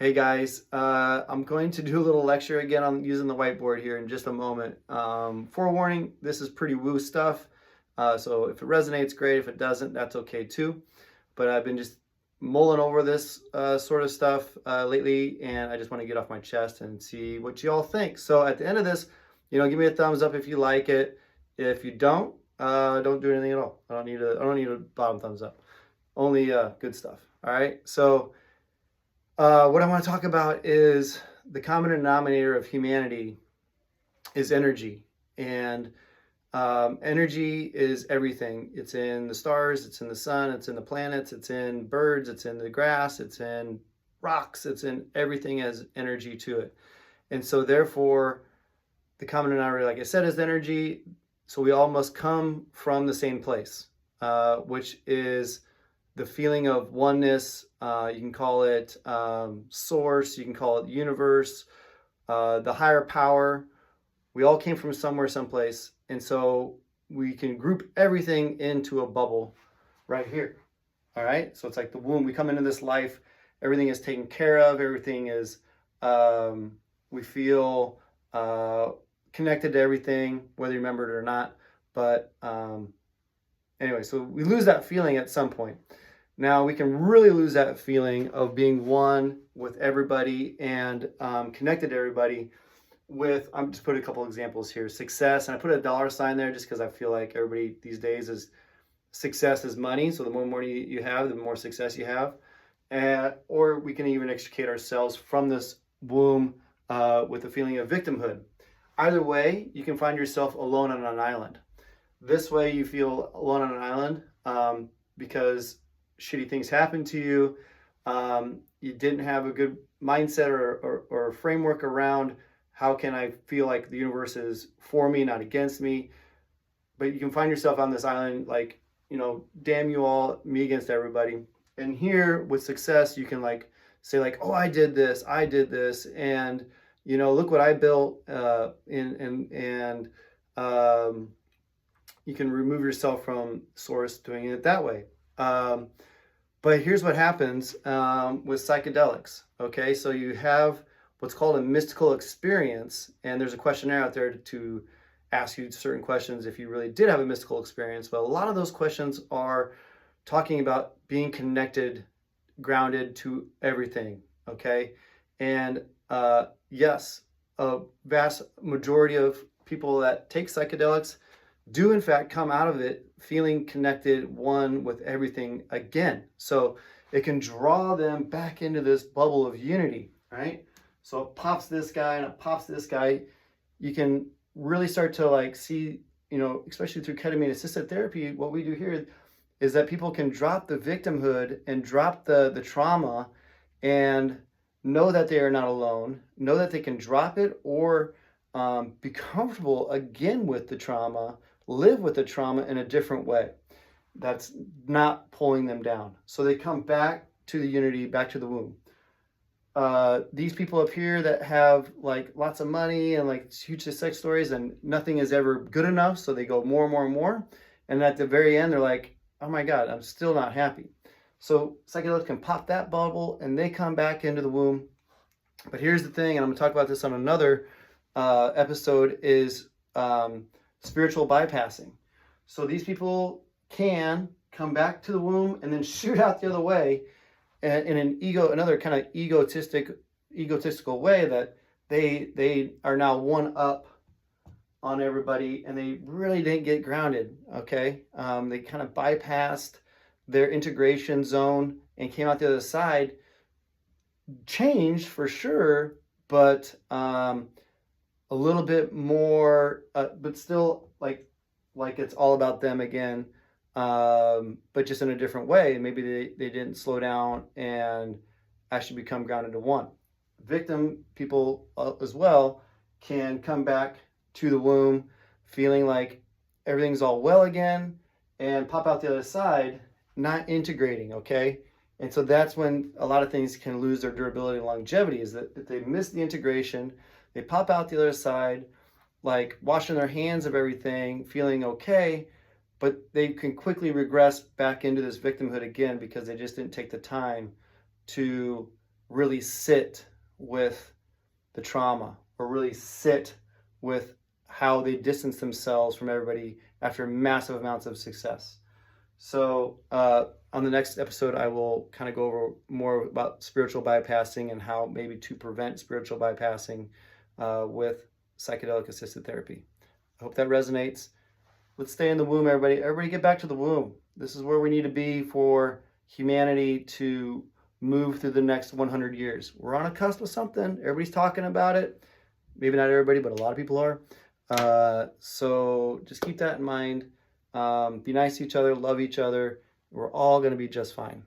Hey guys, I'm going to do a little lecture again on using the whiteboard here in just a moment. Forewarning, this is pretty woo stuff. So if it resonates, great. If it doesn't, that's okay too. But I've been just mulling over this sort of stuff lately, and I just want to get off my chest and see what you all think. So at the end of this, give me a thumbs up if you like it. If you don't do anything at all. I don't need a bottom thumbs up. Only good stuff. All right. So. What I want to talk about is the common denominator of humanity is energy. And energy is everything. It's in the stars, it's in the sun, it's in the planets, it's in birds, it's in the grass, it's in rocks, it's in everything has energy to it. And so therefore, the common denominator, like I said, is energy. So we all must come from the same place, which is the feeling of oneness. You can call it source, you can call it universe, the higher power. We all came from somewhere, someplace. And so we can group everything into a bubble right here. All right. So it's like the womb. We come into this life, everything is taken care of. Everything is, we feel connected to everything, whether you remember it or not. But anyway, so we lose that feeling at some point. Now we can really lose that feeling of being one with everybody and connected to everybody with, I'm just put a couple examples here, success. And I put a dollar sign there just because I feel like everybody these days is success is money. So the more money you have, the more success you have. Or we can even extricate ourselves from this womb with a feeling of victimhood. Either way, you can find yourself alone on an island. This way you feel alone on an island because shitty things happen to you. You didn't have a good mindset or framework around how can I feel like the universe is for me, not against me. But you can find yourself on this island like, damn you all, me against everybody. And here with success, you can like say like, oh, I did this, and look what I built, and you can remove yourself from source doing it that way. But here's what happens with psychedelics. Okay, so you have what's called a mystical experience, and there's a questionnaire out there to ask you certain questions if you really did have a mystical experience. But a lot of those questions are talking about being connected, grounded to everything. Okay, and yes, a vast majority of people that take psychedelics do in fact come out of it feeling connected, one with everything again. So it can draw them back into this bubble of unity, right? So it pops this guy and it pops this guy. You can really start to like see, especially through ketamine assisted therapy, what we do here is that people can drop the victimhood and drop the trauma and know that they are not alone, know that they can drop it or be comfortable again with the trauma, live with the trauma in a different way that's not pulling them down. So they come back to the unity, back to the womb. These people up here that have like lots of money and like huge sex stories and nothing is ever good enough, so they go more and more and more. And at the very end, they're like, oh my God, I'm still not happy. So psychedelics can pop that bubble and they come back into the womb. But here's the thing, and I'm gonna talk about this on another episode, is spiritual bypassing. So these people can come back to the womb and then shoot out the other way and in another kind of egotistical way that they are now one up on everybody and they really didn't get grounded. Okay, they kind of bypassed their integration zone and came out the other side, changed for sure, but a little bit more, but still like it's all about them again, but just in a different way. Maybe they didn't slow down and actually become grounded to one. Victim people as well can come back to the womb feeling like everything's all well again and pop out the other side, not integrating, okay? And so that's when a lot of things can lose their durability and longevity, is that if they miss the integration, they pop out the other side, like washing their hands of everything, feeling okay, but they can quickly regress back into this victimhood again because they just didn't take the time to really sit with the trauma, or really sit with how they distance themselves from everybody after massive amounts of success. So on the next episode, I will kind of go over more about spiritual bypassing and how maybe to prevent spiritual bypassing with psychedelic assisted therapy. I hope that resonates. Let's stay in the womb, everybody. Everybody get back to the womb. This is where we need to be for humanity to move through the next 100 years. We're on a cusp of something. Everybody's talking about it. Maybe not everybody, but a lot of people are. So just keep that in mind. Be nice to each other, love each other. We're all going to be just fine.